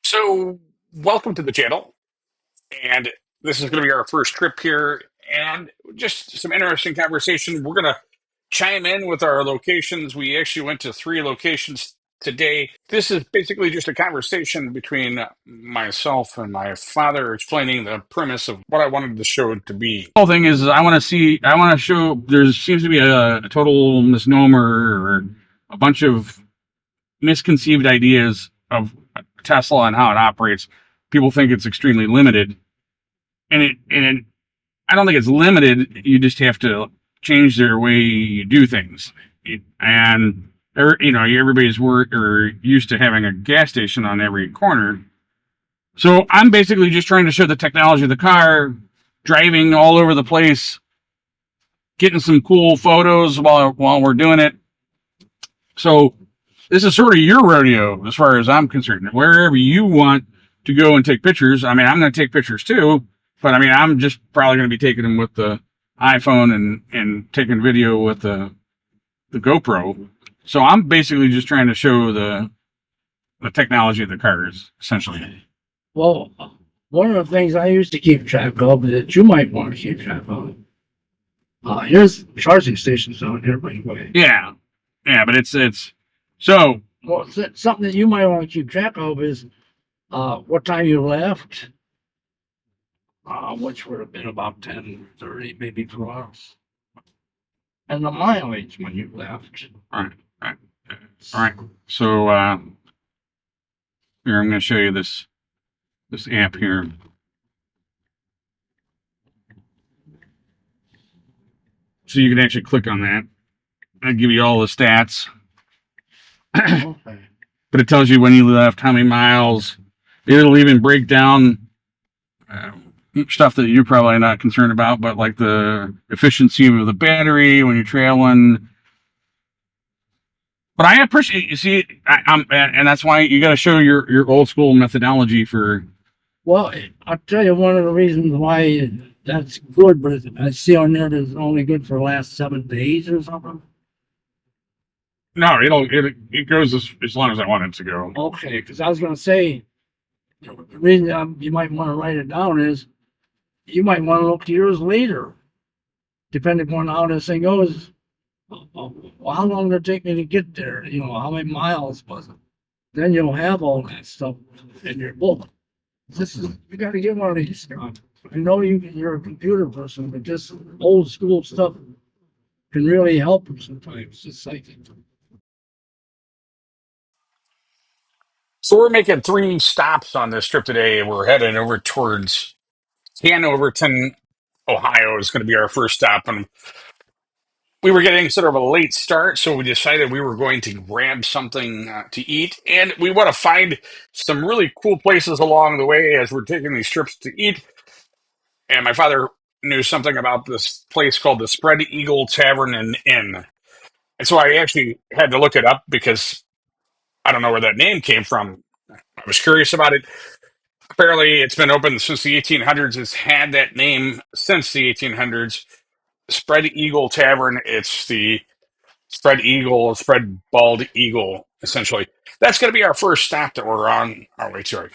So, welcome to the channel, and this is going to be our first trip here, and just some interesting conversation. We're going to chime in with our locations. We actually went to three locations today. This is basically just a conversation between myself and my father, explaining the premise of what I wanted the show to be. The whole thing is, I want to show there seems to be a total misnomer or a bunch of misconceived ideas of Tesla and how it operates. People think it's extremely limited, and I don't think it's limited. You just have to change their way you do things, and everybody's work or used to having a gas station on every corner. So I'm basically just trying to show the technology of the car, driving all over the place, getting some cool photos while we're doing it. So this is sort of your rodeo as far as I'm concerned. Wherever you want to go and take pictures, I mean, I'm going to take pictures too, but I mean, I'm just probably going to be taking them with the iPhone and taking video with the GoPro. So I'm basically just trying to show the technology of the cars, essentially. Well, one of the things I used to keep track of that you might want to keep track of. Here's charging stations down here, by the way. Yeah, but it's so. Well, something that you might want to keep track of is what time you left, which would have been about 10:30, maybe 2 hours, and the mileage when you left. All right. So here I'm going to show you this app here. So you can actually click on that and give you all the stats. Okay. But it tells you when you left, how many miles. It'll even break down stuff that you're probably not concerned about, but like the efficiency of the battery when you're trailing. But I appreciate, you see, and that's why you got to show your old school methodology for. Well, I'll tell you one of the reasons why that's good, but I see on there that it's only good for the last 7 days or something. No, it goes as long as I want it to go. Okay, because I was going to say, the reason you might want to write it down is you might want to look years later, depending on how this thing goes. Well, how long did it take me to get there? How many miles was it? Then you'll have all that stuff in your book. You got to get one of these. I know you're a computer person, but this old school stuff can really help you sometimes. Just like So we're making 3 stops on this trip today. We're heading over towards Hanoverton, Ohio is going to be our first stop. And we were getting sort of a late start, so we decided we were going to grab something to eat. And we want to find some really cool places along the way as we're taking these trips to eat. And my father knew something about this place called the Spread Eagle Tavern and Inn. And so I actually had to look it up because I don't know where that name came from. I was curious about it. Apparently, it's been open since the 1800s. It's had that name since the 1800s. Spread Eagle Tavern. It's the Spread Eagle, Spread Bald Eagle, essentially. That's going to be our first stop that we're on our way to.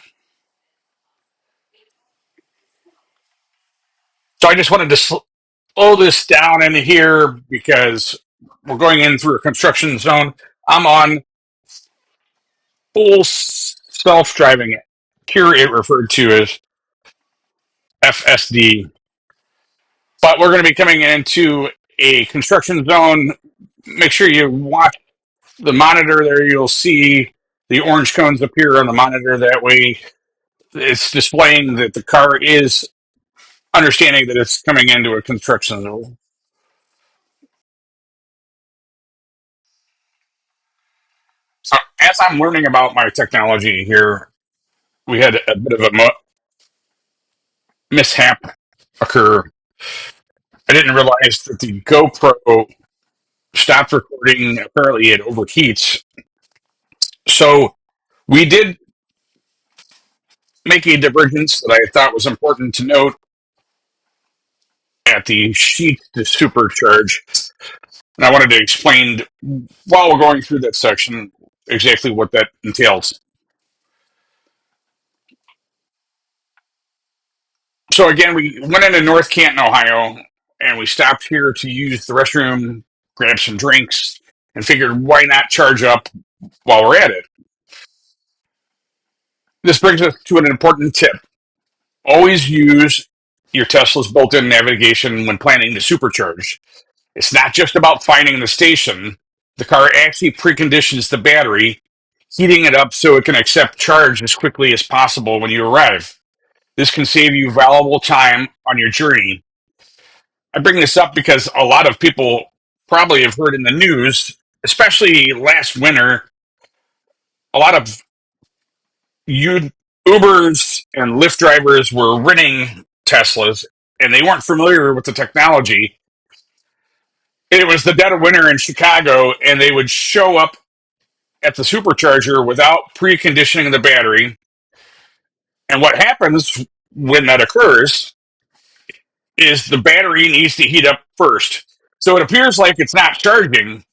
So I just wanted to slow this down in here because we're going in through a construction zone. I'm on full self-driving. Here it referred to as FSD. But we're going to be coming into a construction zone. Make sure you watch the monitor there. You'll see the orange cones appear on the monitor. That way, it's displaying that the car is understanding that it's coming into a construction zone. So, as I'm learning about my technology here, we had a bit of a mishap occur. I didn't realize that the GoPro stopped recording. Apparently, it overheats. So, we did make a divergence that I thought was important to note at the sheet to supercharge. And I wanted to explain while we're going through that section exactly what that entails. So again, we went into North Canton, Ohio, and we stopped here to use the restroom, grab some drinks, and figured why not charge up while we're at it. This brings us to an important tip. Always use your Tesla's built-in navigation when planning to supercharge. It's not just about finding the station. The car actually preconditions the battery, heating it up so it can accept charge as quickly as possible when you arrive. This can save you valuable time on your journey. I bring this up because a lot of people probably have heard in the news, especially last winter, a lot of Ubers and Lyft drivers were renting Teslas and they weren't familiar with the technology. It was the dead of winter in Chicago, and they would show up at the supercharger without preconditioning the battery. And what happens when that occurs is the battery needs to heat up first. So it appears like it's not charging.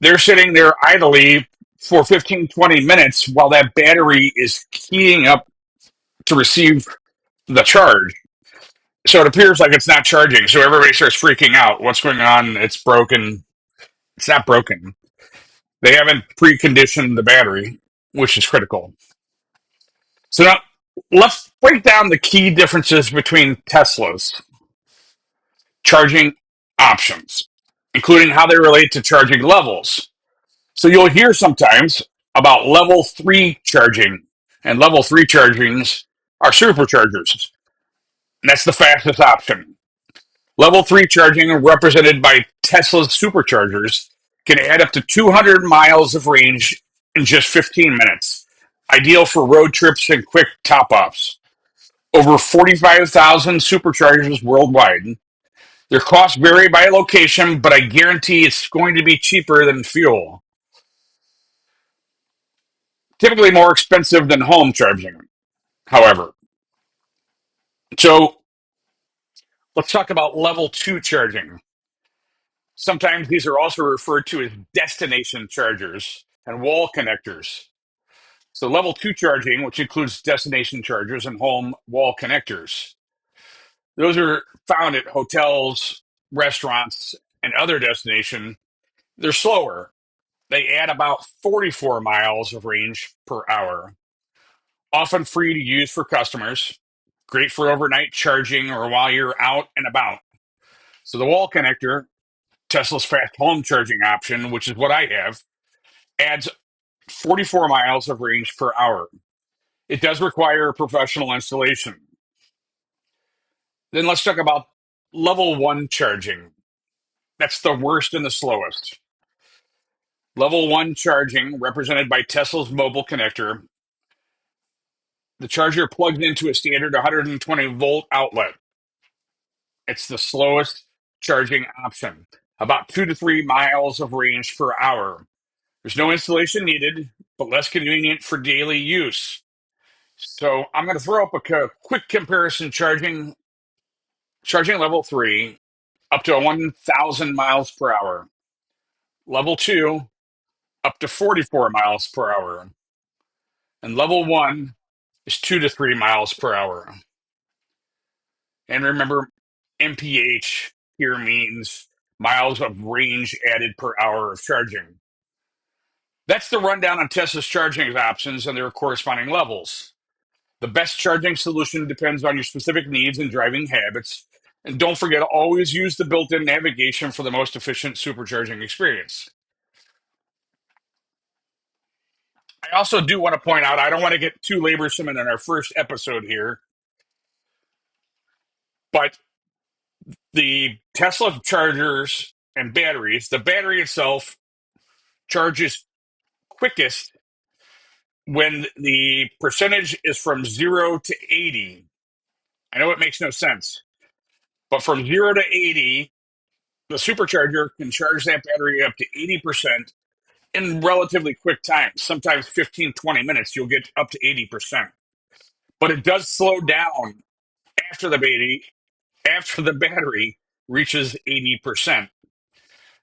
They're sitting there idly for 15, 20 minutes while that battery is heating up to receive the charge. So it appears like it's not charging. So everybody starts freaking out. What's going on? It's broken. It's not broken. They haven't preconditioned the battery, which is critical. So now let's break down the key differences between Teslas charging options, including how they relate to charging levels. So you'll hear sometimes about level 3 charging, and level 3 chargings are superchargers. And that's the fastest option. Level 3 charging, represented by Tesla's superchargers, can add up to 200 miles of range in just 15 minutes, ideal for road trips and quick top offs. Over 45,000 superchargers worldwide. Their costs vary by location, but I guarantee it's going to be cheaper than fuel. Typically more expensive than home charging, however. So let's talk about level 2 charging. Sometimes these are also referred to as destination chargers and wall connectors. So, level 2 charging, which includes destination chargers and home wall connectors, those are found at hotels, restaurants, and other destinations. They're slower. They add about 44 miles of range per hour, often free to use for customers, great for overnight charging or while you're out and about. So, the wall connector, Tesla's fast home charging option, which is what I have, adds 44 miles of range per hour. It does require a professional installation. Then let's talk about level 1 charging. That's the worst and the slowest. Level 1 charging, represented by Tesla's mobile connector. The charger plugs into a standard 120-volt outlet. It's the slowest charging option, about 2 to 3 miles of range per hour. There's no installation needed, but less convenient for daily use. So I'm going to throw up a quick comparison charging level 3 up to 1,000 miles per hour. Level 2 up to 44 miles per hour. And level 1 is 2 to 3 miles per hour. And remember, MPH here means miles of range added per hour of charging. That's the rundown on Tesla's charging options and their corresponding levels. The best charging solution depends on your specific needs and driving habits. And don't forget to always use the built in navigation for the most efficient supercharging experience. I also do want to point out, I don't want to get too laborsome in our first episode here, but the Tesla chargers and batteries, the battery itself charges quickest when the percentage is from 0 to 80. I know it makes no sense, but from 0 to 80, the supercharger can charge that battery up to 80% in relatively quick time. Sometimes 15, 20 minutes, you'll get up to 80%. But it does slow down after the 80 after the battery reaches 80%.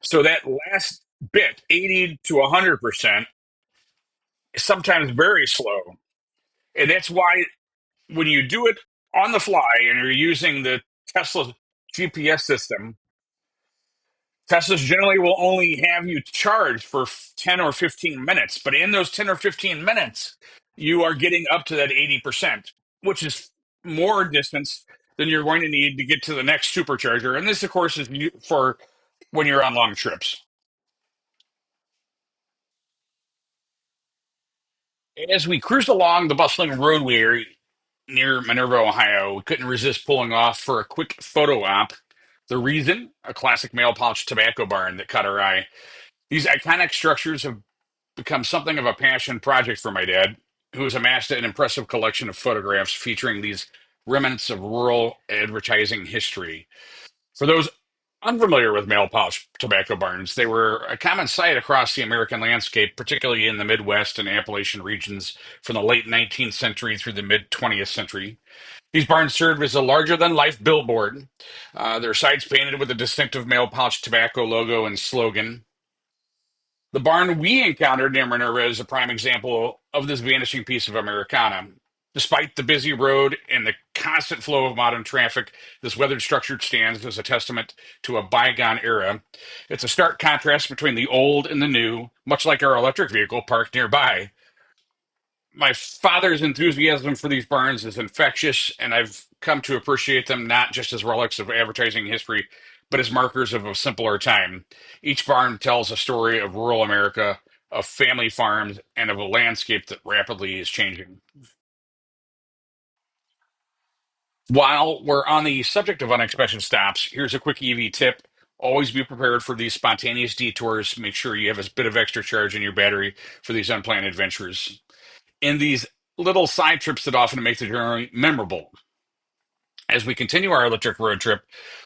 So that last bit, 80 to 100%, is sometimes very slow. And that's why when you do it on the fly and you're using the Tesla GPS system, Teslas generally will only have you charged for 10 or 15 minutes. But in those 10 or 15 minutes, you are getting up to that 80%, which is more distance than you're going to need to get to the next supercharger. And this, of course, is for when you're on long trips. As we cruised along the bustling roadway near Minerva, Ohio, we couldn't resist pulling off for a quick photo op. The reason? A classic mail pouch tobacco barn that caught our eye. These iconic structures have become something of a passion project for my dad, who has amassed an impressive collection of photographs featuring these remnants of rural advertising history. For those unfamiliar with mail pouch tobacco barns, they were a common sight across the American landscape, particularly in the Midwest and Appalachian regions from the late 19th century through the mid 20th century. These barns served as a larger than life billboard, their sides painted with a distinctive mail pouch tobacco logo and slogan. The barn we encountered near Minerva is a prime example of this vanishing piece of Americana. Despite the busy road and the constant flow of modern traffic, this weathered structure stands as a testament to a bygone era. It's a stark contrast between the old and the new, much like our electric vehicle parked nearby. My father's enthusiasm for these barns is infectious, and I've come to appreciate them not just as relics of advertising history, but as markers of a simpler time. Each barn tells a story of rural America, of family farms, and of a landscape that rapidly is changing. While we're on the subject of unexpected stops, here's a quick EV tip. Always be prepared for these spontaneous detours. Make sure you have a bit of extra charge in your battery for these unplanned adventures. In these little side trips that often make the journey memorable. As we continue our electric road trip,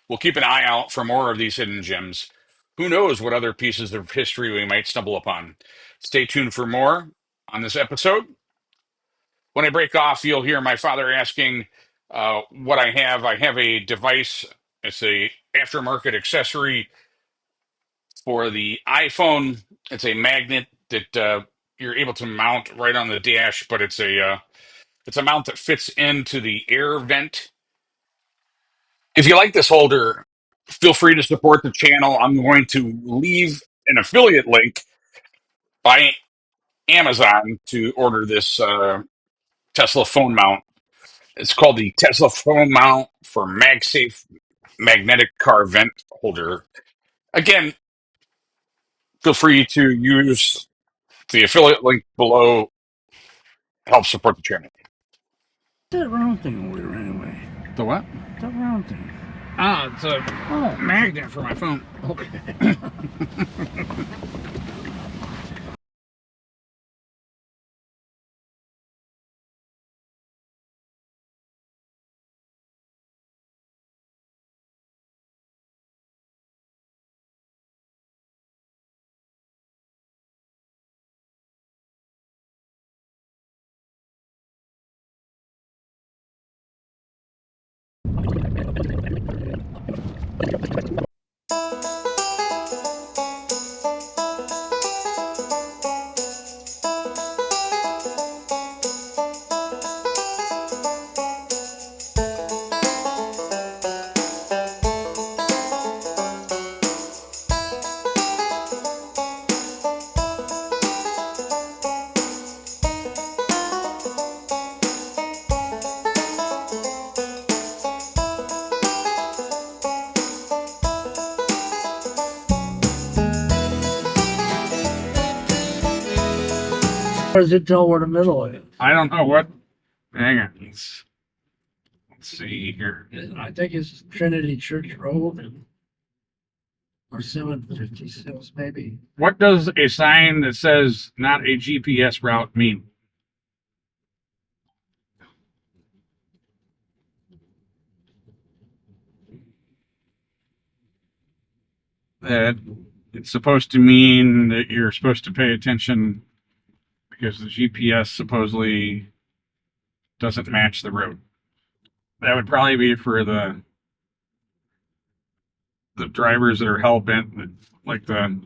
we'll keep an eye out for more of these hidden gems. Who knows what other pieces of history we might stumble upon? Stay tuned for more on this episode. When I break off, you'll hear my father asking what I have. I have a device. It's a aftermarket accessory for the iPhone. It's a magnet that you're able to mount right on the dash, but it's a mount that fits into the air vent. If you like this holder, feel free to support the channel. I'm going to leave an affiliate link by Amazon to order this Tesla phone mount. It's called the Tesla phone mount for MagSafe magnetic car vent holder. Again, feel free to use the affiliate link below to help support the channel. That round thing over there anyway. The what? That round thing. Ah, it's a magnet for my phone. Okay. How does it tell where the middle is? I don't know what. Hang on. Let's see here. I think it's Trinity Church Road or 756 maybe. What does a sign that says not a GPS route mean? That it's supposed to mean that you're supposed to pay attention because the GPS supposedly doesn't match the road. That would probably be for the the drivers that are hell bent, like the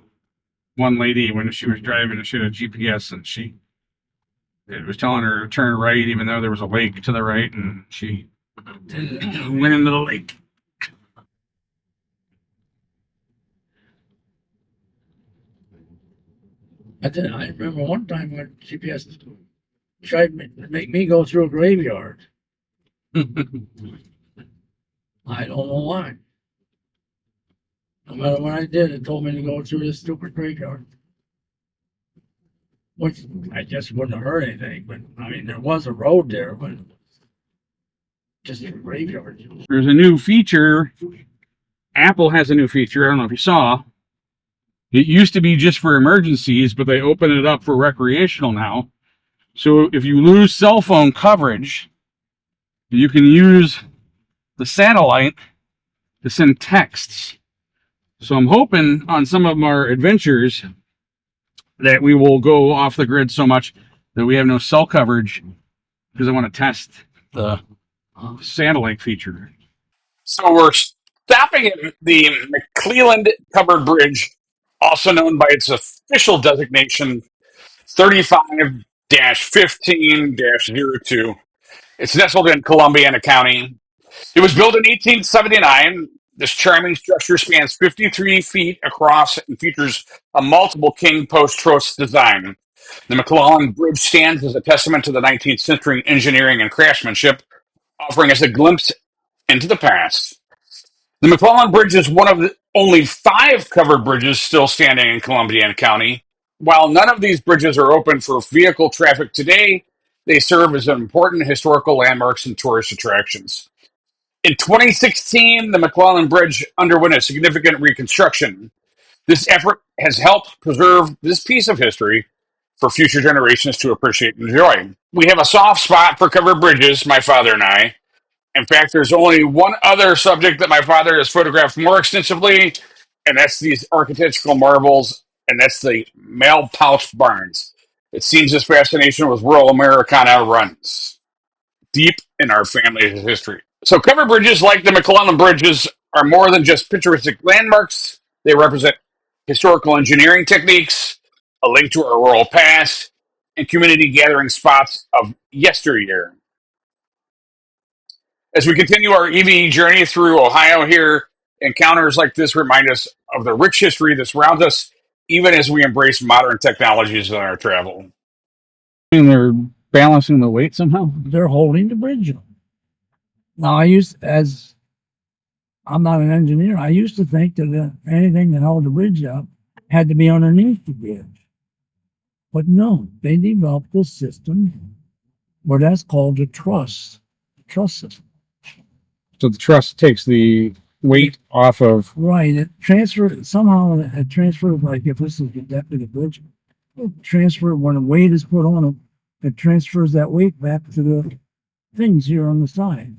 one lady when she was driving, she had a GPS and it was telling her to turn right, even though there was a lake to the right, and she went into the lake. I remember one time when GPS tried to make me go through a graveyard. I don't know why. No matter what I did, it told me to go through this stupid graveyard. Which I guess wouldn't have hurt anything, but I mean, there was a road there, but just a graveyard. There's a new feature. Apple has a new feature. I don't know if you saw. It used to be just for emergencies, but they open it up for recreational now. So if you lose cell phone coverage, you can use the satellite to send texts. So I'm hoping on some of our adventures that we will go off the grid so much that we have no cell coverage, because I want to test the satellite feature. So we're stopping at the McClelland Covered Bridge, also known by its official designation 35-15-02. It's nestled in Columbiana County. It was built in 1879. This charming structure spans 53 feet across and features a multiple king post truss design. The McClelland Bridge stands as a testament to the 19th century engineering and craftsmanship, offering us a glimpse into the past. The McClelland Bridge is one of the only 5 covered bridges still standing in Columbiana County. While none of these bridges are open for vehicle traffic today, they serve as important historical landmarks and tourist attractions. In 2016, the McClelland Bridge underwent a significant reconstruction. This effort has helped preserve this piece of history for future generations to appreciate and enjoy. We have a soft spot for covered bridges, my father and I. In fact, there's only one other subject that my father has photographed more extensively, and that's these architectural marvels, and that's the mail pouch barns. It seems this fascination with rural Americana runs deep in our family's history. So covered bridges like the McClelland Bridges are more than just picturesque landmarks. They represent historical engineering techniques, a link to our rural past, and community gathering spots of yesteryear. As we continue our EV journey through Ohio here, encounters like this remind us of the rich history that surrounds us, even as we embrace modern technologies in our travel. And they're balancing the weight somehow? They're holding the bridge up. Now, I'm not an engineer. I used to think that anything that held the bridge up had to be underneath the bridge. But no, they developed this system where that's called the truss system. So the truss takes the weight off of... Right. It transferred, somehow it transferred, like if this is the depth of the bridge, it transferred when a weight is put on it, it transfers that weight back to the things here on the side.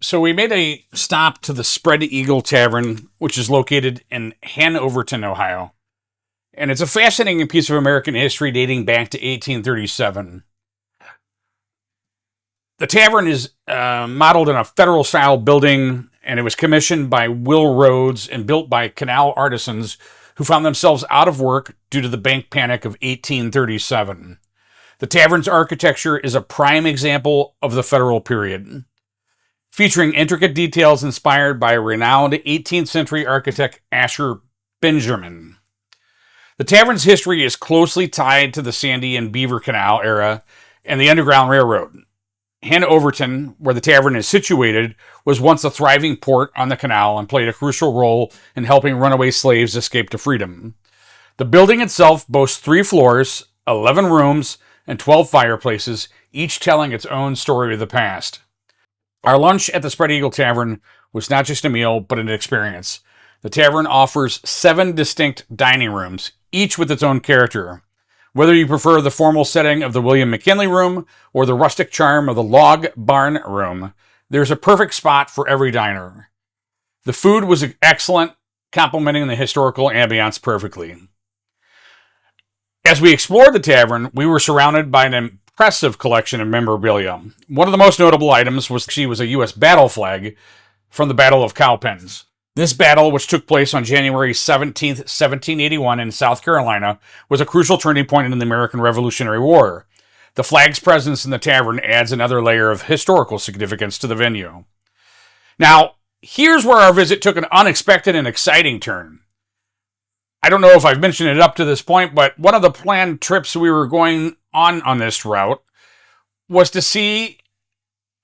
So we made a stop to the Spread Eagle Tavern, which is located in Hanoverton, Ohio. And it's a fascinating piece of American history dating back to 1837. The tavern is modeled in a federal-style building, and it was commissioned by Will Rhodes and built by canal artisans who found themselves out of work due to the bank panic of 1837. The tavern's architecture is a prime example of the federal period, featuring intricate details inspired by renowned 18th century architect Asher Benjamin. The tavern's history is closely tied to the Sandy and Beaver Canal era and the Underground Railroad. Hanoverton, where the tavern is situated, was once a thriving port on the canal and played a crucial role in helping runaway slaves escape to freedom. The building itself boasts 3 floors, 11 rooms, and 12 fireplaces, each telling its own story of the past. Our lunch at the Spread Eagle Tavern was not just a meal, but an experience. The tavern offers 7 distinct dining rooms, each with its own character. Whether you prefer the formal setting of the William McKinley Room or the rustic charm of the Log Barn Room, there's a perfect spot for every diner. The food was excellent, complementing the historical ambiance perfectly. As we explored the tavern, we were surrounded by an impressive collection of memorabilia. One of the most notable items was a U.S. battle flag from the Battle of Cowpens. This battle, which took place on January 17, 1781 in South Carolina, was a crucial turning point in the American Revolutionary War. The flag's presence in the tavern adds another layer of historical significance to the venue. Now, here's where our visit took an unexpected and exciting turn. I don't know if I've mentioned it up to this point, but one of the planned trips we were going on this route was to see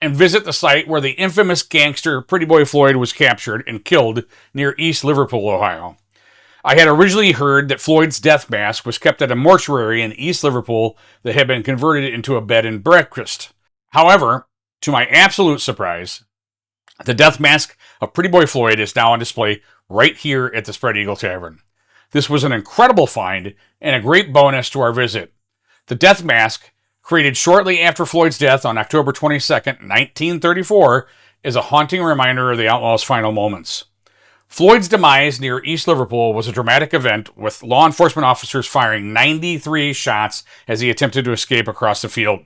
and visit the site where the infamous gangster Pretty Boy Floyd was captured and killed near East Liverpool, Ohio. I had originally heard that Floyd's death mask was kept at a mortuary in East Liverpool that had been converted into a bed and breakfast. However, to my absolute surprise, the death mask of Pretty Boy Floyd is now on display right here at the Spread Eagle Tavern. This was an incredible find and a great bonus to our visit. The death mask, created shortly after Floyd's death on October 22, 1934, is a haunting reminder of the Outlaws' final moments. Floyd's demise near East Liverpool was a dramatic event, with law enforcement officers firing 93 shots as he attempted to escape across the field.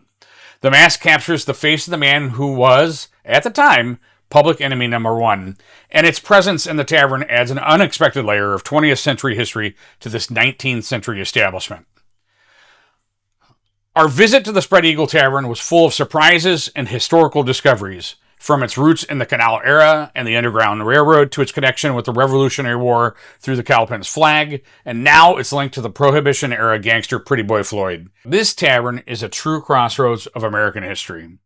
The mask captures the face of the man who was, at the time, public enemy number 1, and its presence in the tavern adds an unexpected layer of 20th century history to this 19th century establishment. Our visit to the Spread Eagle Tavern was full of surprises and historical discoveries, from its roots in the Canal era and the Underground Railroad to its connection with the Revolutionary War through the Cowpens flag, and now it's linked to the Prohibition-era gangster Pretty Boy Floyd. This tavern is a true crossroads of American history.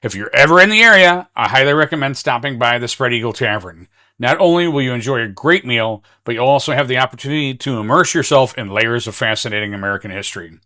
If you're ever in the area, I highly recommend stopping by the Spread Eagle Tavern. Not only will you enjoy a great meal, but you'll also have the opportunity to immerse yourself in layers of fascinating American history.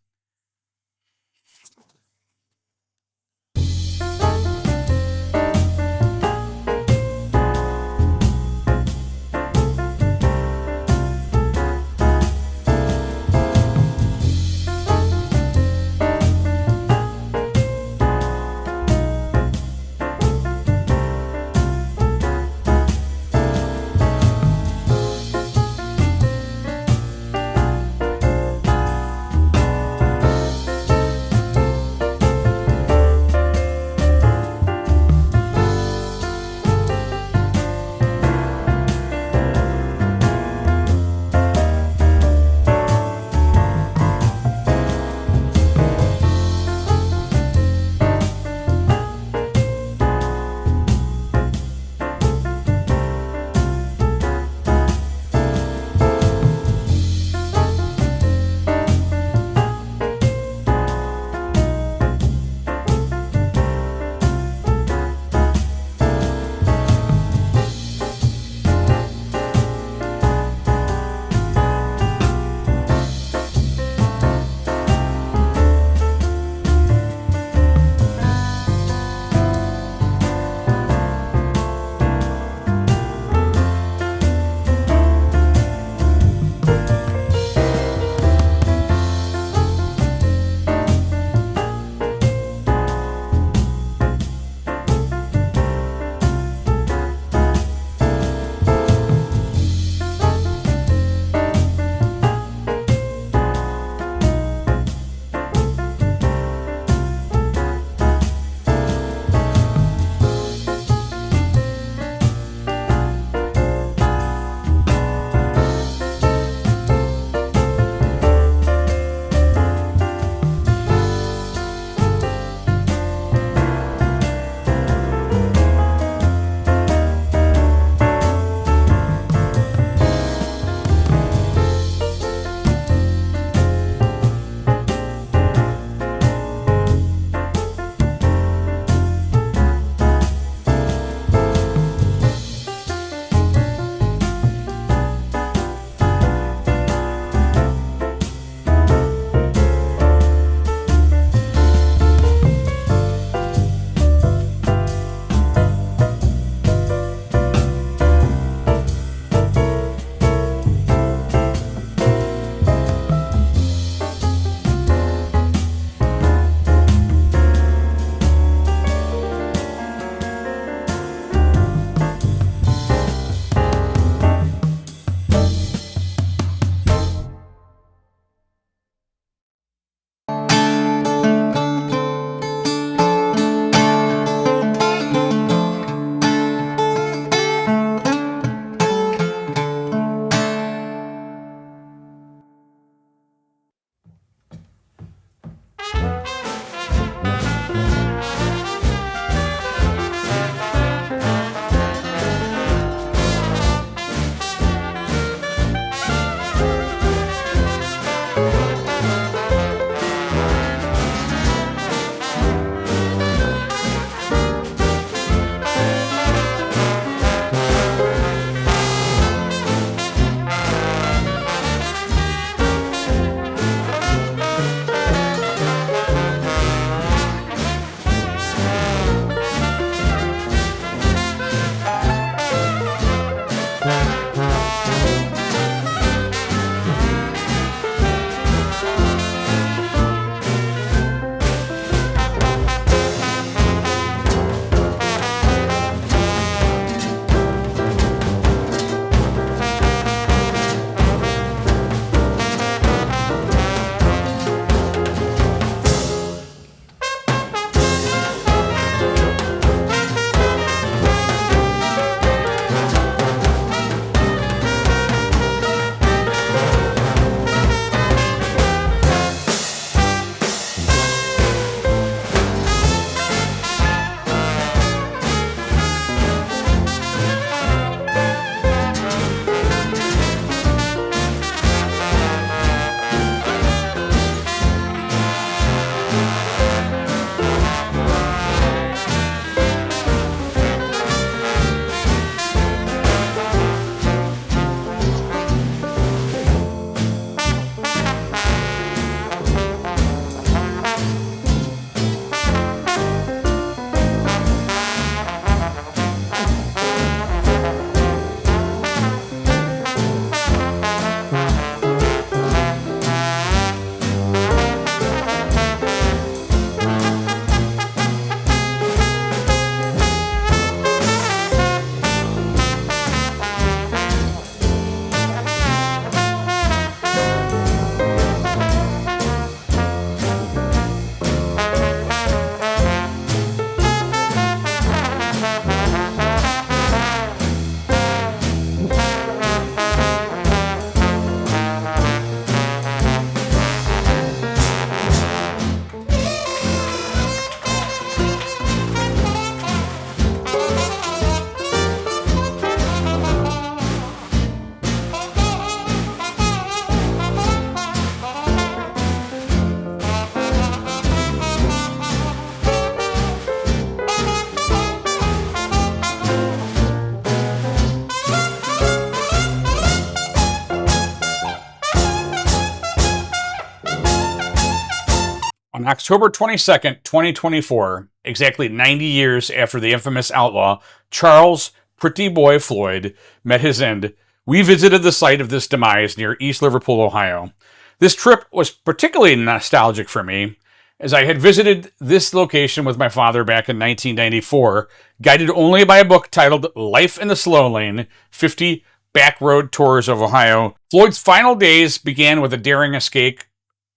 October 22nd, 2024, exactly 90 years after the infamous outlaw Charles Pretty Boy Floyd met his end, we visited the site of this demise near East Liverpool, Ohio. This trip was particularly nostalgic for me, as I had visited this location with my father back in 1994, guided only by a book titled Life in the Slow Lane, 50 Backroad Tours of Ohio. Floyd's final days began with a daring escape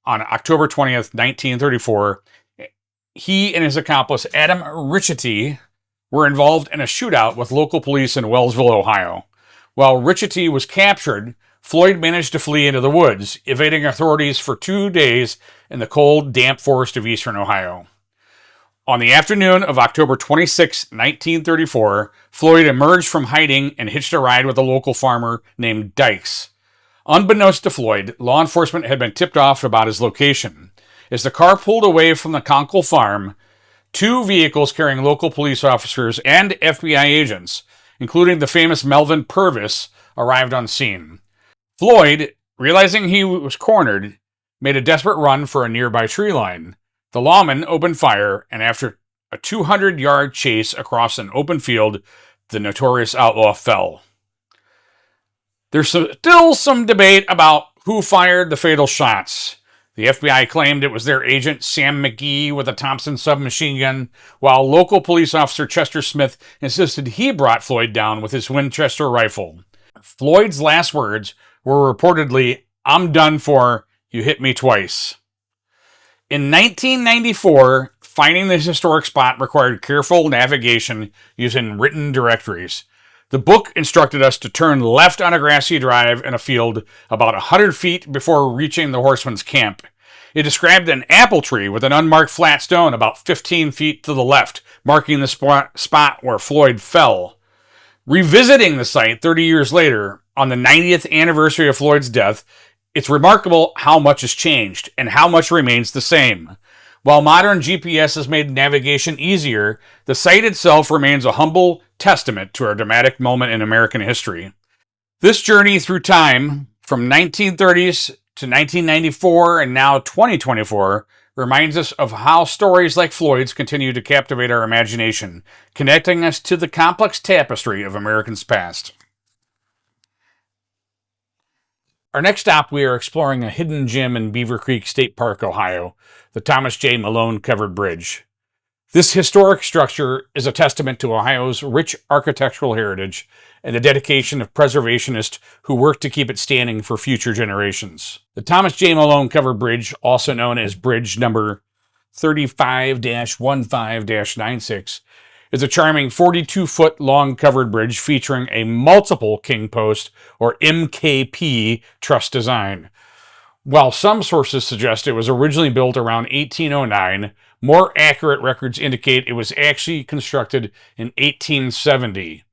on October 20th, 1934. He and his accomplice, Adam Richety, were involved in a shootout with local police in Wellsville, Ohio. While Richety was captured, Floyd managed to flee into the woods, evading authorities for 2 days in the cold, damp forest of eastern Ohio. On the afternoon of October 26, 1934, Floyd emerged from hiding and hitched a ride with a local farmer named Dykes. Unbeknownst to Floyd, law enforcement had been tipped off about his location. As the car pulled away from the Conkle farm, 2 vehicles carrying local police officers and FBI agents, including the famous Melvin Purvis, arrived on scene. Floyd, realizing he was cornered, made a desperate run for a nearby tree line. The lawman opened fire, and after a 200-yard chase across an open field, the notorious outlaw fell. There's still some debate about who fired the fatal shots. The FBI claimed it was their agent, Sam McGee, with a Thompson submachine gun, while local police officer Chester Smith insisted he brought Floyd down with his Winchester rifle. Floyd's last words were reportedly, "I'm done for, you hit me twice." In 1994, finding this historic spot required careful navigation using written directories. The book instructed us to turn left on a grassy drive in a field about 100 feet before reaching the horseman's camp. It described an apple tree with an unmarked flat stone about 15 feet to the left, marking the spot where Floyd fell. Revisiting the site 30 years later, on the 90th anniversary of Floyd's death, it's remarkable how much has changed and how much remains the same. While modern GPS has made navigation easier, the site itself remains a humble testament to a dramatic moment in American history. This journey through time, from 1930s to 1994 and now 2024, reminds us of how stories like Floyd's continue to captivate our imagination, connecting us to the complex tapestry of Americans' past. Our next stop, we are exploring a hidden gem in Beaver Creek State Park, Ohio, the Thomas J. Malone Covered Bridge. This historic structure is a testament to Ohio's rich architectural heritage and the dedication of preservationists who work to keep it standing for future generations. The Thomas J. Malone Covered Bridge, also known as Bridge number 35-15-96, is a charming 42-foot long covered bridge featuring a multiple king post, or MKP, truss design. While some sources suggest it was originally built around 1809, more accurate records indicate it was actually constructed in 1870.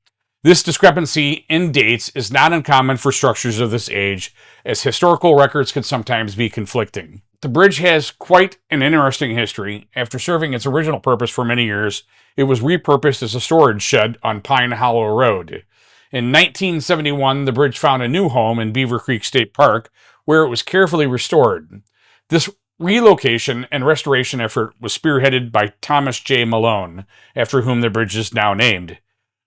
This discrepancy in dates is not uncommon for structures of this age, as historical records can sometimes be conflicting. The bridge has quite an interesting history. After serving its original purpose for many years, it was repurposed as a storage shed on Pine Hollow Road. In 1971, the bridge found a new home in Beaver Creek State Park, where it was carefully restored. This relocation and restoration effort was spearheaded by Thomas J. Malone, after whom the bridge is now named.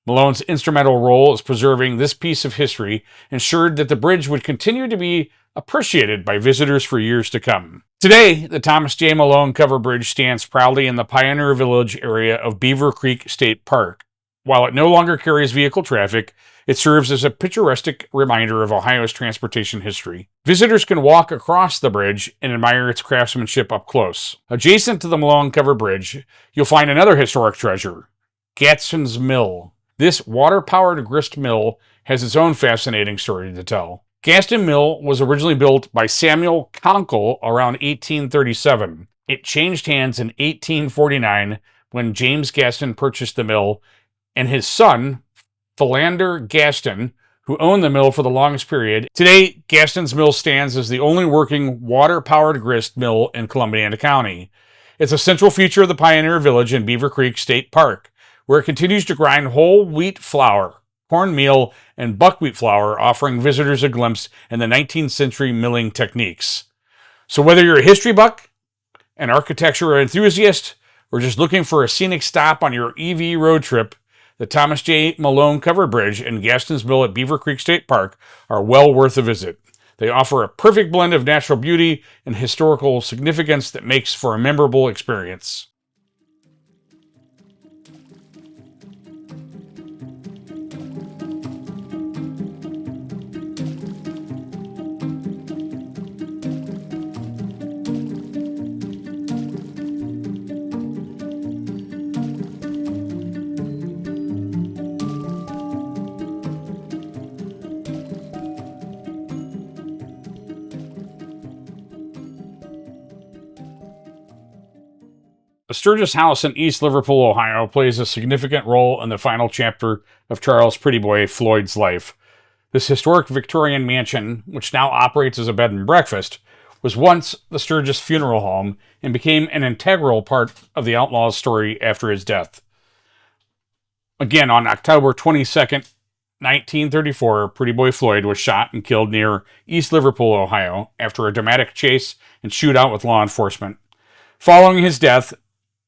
Malone's instrumental role as preserving this piece of history ensured that the bridge would continue to be appreciated by visitors for years to come. Today, the Thomas J. Malone Covered Bridge stands proudly in the Pioneer Village area of Beaver Creek State Park. While it no longer carries vehicle traffic, it serves as a picturesque reminder of Ohio's transportation history. Visitors can walk across the bridge and admire its craftsmanship up close. Adjacent to the Malone Covered Bridge, you'll find another historic treasure, Gaston's Mill. This water-powered grist mill has its own fascinating story to tell. Gaston Mill was originally built by Samuel Conkle around 1837. It changed hands in 1849 when James Gaston purchased the mill, and his son, Philander Gaston, who owned the mill for the longest period. Today, Gaston's Mill stands as the only working water-powered grist mill in Columbiana County. It's a central feature of the Pioneer Village in Beaver Creek State Park, where it continues to grind whole wheat flour, cornmeal, and buckwheat flour, offering visitors a glimpse in the 19th century milling techniques. So whether you're a history buff, An architecture enthusiast, or just looking for a scenic stop on your EV road trip, the Thomas J. Malone Covered Bridge and Gaston's Mill at Beaver Creek State Park are well worth a visit. They offer a perfect blend of natural beauty and historical significance that makes for a memorable experience. The Sturgis house in East Liverpool, Ohio, plays a significant role in the final chapter of Charles Pretty Boy Floyd's life. This historic Victorian mansion, which now operates as a bed and breakfast, was once the Sturgis funeral home and became an integral part of the Outlaws' story after his death. Again, on October 22nd, 1934, Pretty Boy Floyd was shot and killed near East Liverpool, Ohio, after a dramatic chase and shootout with law enforcement. Following his death,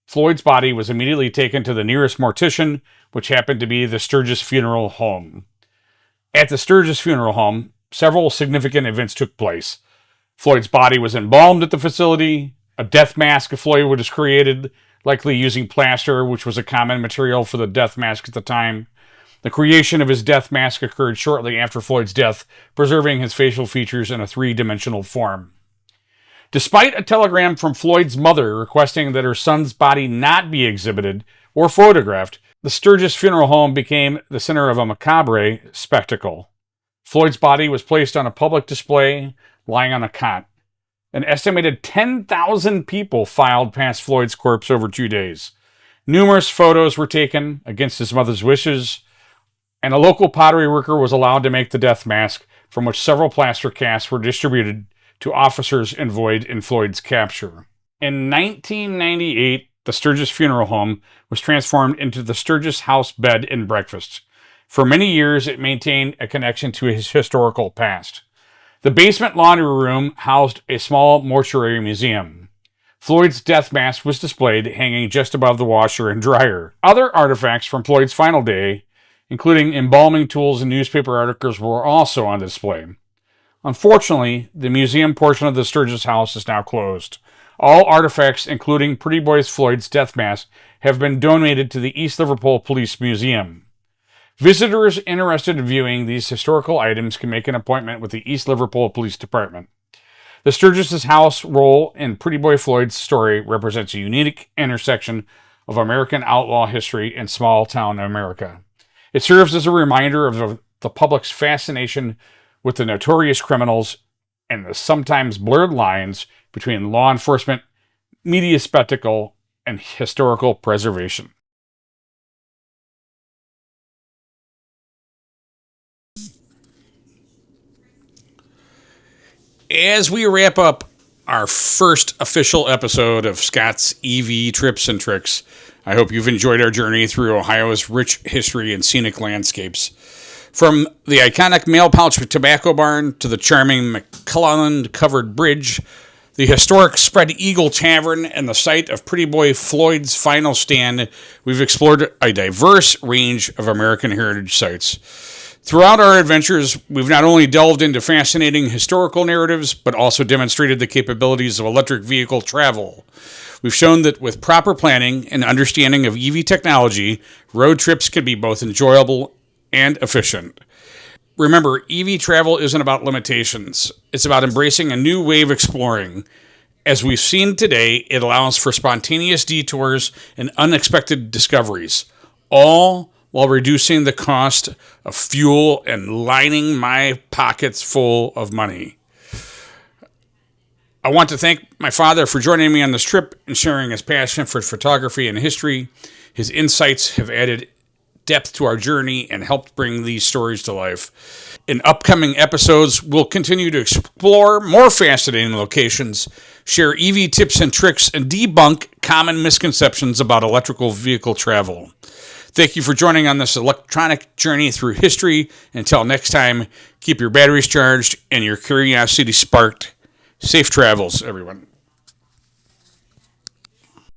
Floyd's body was immediately taken to the nearest mortician, which happened to be the Sturgis Funeral Home. At the Sturgis Funeral Home, several significant events took place. Floyd's body was embalmed at the facility. A death mask of Floyd was created, likely using plaster, which was a common material for the death mask at the time. The creation of his death mask occurred shortly after Floyd's death, preserving his facial features in a three-dimensional form. Despite a telegram from Floyd's mother requesting that her son's body not be exhibited or photographed, the Sturgis Funeral Home became the center of a macabre spectacle. Floyd's body was placed on a public display, lying on a cot. An estimated 10,000 people filed past Floyd's corpse over 2 days. Numerous photos were taken against his mother's wishes, and a local pottery worker was allowed to make the death mask, from which several plaster casts were distributed to officers envoyed in Floyd's capture. In 1998, the Sturgis Funeral Home was transformed into the Sturgis House Bed and Breakfast. For many years, it maintained a connection to his historical past. The basement laundry room housed a small mortuary museum. Floyd's death mask was displayed, hanging just above the washer and dryer. Other artifacts from Floyd's final day, including embalming tools and newspaper articles, were also on display. Unfortunately, the museum portion of the Sturgis house is now closed. All artifacts, including Pretty Boy Floyd's death mask, have been donated to the East Liverpool Police Museum. Visitors interested in viewing these historical items can make an appointment with the East Liverpool Police Department. The Sturgis' house role in Pretty Boy Floyd's story represents a unique intersection of American outlaw history and small-town America. It serves as a reminder of the public's fascination with the notorious criminals and the sometimes blurred lines between law enforcement, media spectacle, and historical preservation. As we wrap up our first official episode of Scott's EV Trips and Tricks, I hope you've enjoyed our journey through Ohio's rich history and scenic landscapes. From the iconic mail pouch tobacco barn to the charming McClelland Covered Bridge, the historic Spread Eagle Tavern, and the site of Pretty Boy Floyd's final stand, we've explored a diverse range of American heritage sites. Throughout our adventures, we've not only delved into fascinating historical narratives, but also demonstrated the capabilities of electric vehicle travel. We've shown that with proper planning and understanding of EV technology, road trips can be both enjoyable and efficient. Remember, EV travel isn't about limitations. It's about embracing a new way of exploring. As we've seen today, it allows for spontaneous detours and unexpected discoveries, all while reducing the cost of fuel and lining my pockets full of money. I want to thank my father for joining me on this trip and sharing his passion for photography and history. His insights have added depth to our journey and helped bring these stories to life. In upcoming episodes, we'll continue to explore more fascinating locations, share EV tips and tricks, and debunk common misconceptions about electrical vehicle travel. Thank you for joining on this electronic journey through history. Until next time, keep your batteries charged and your curiosity sparked. Safe travels, everyone.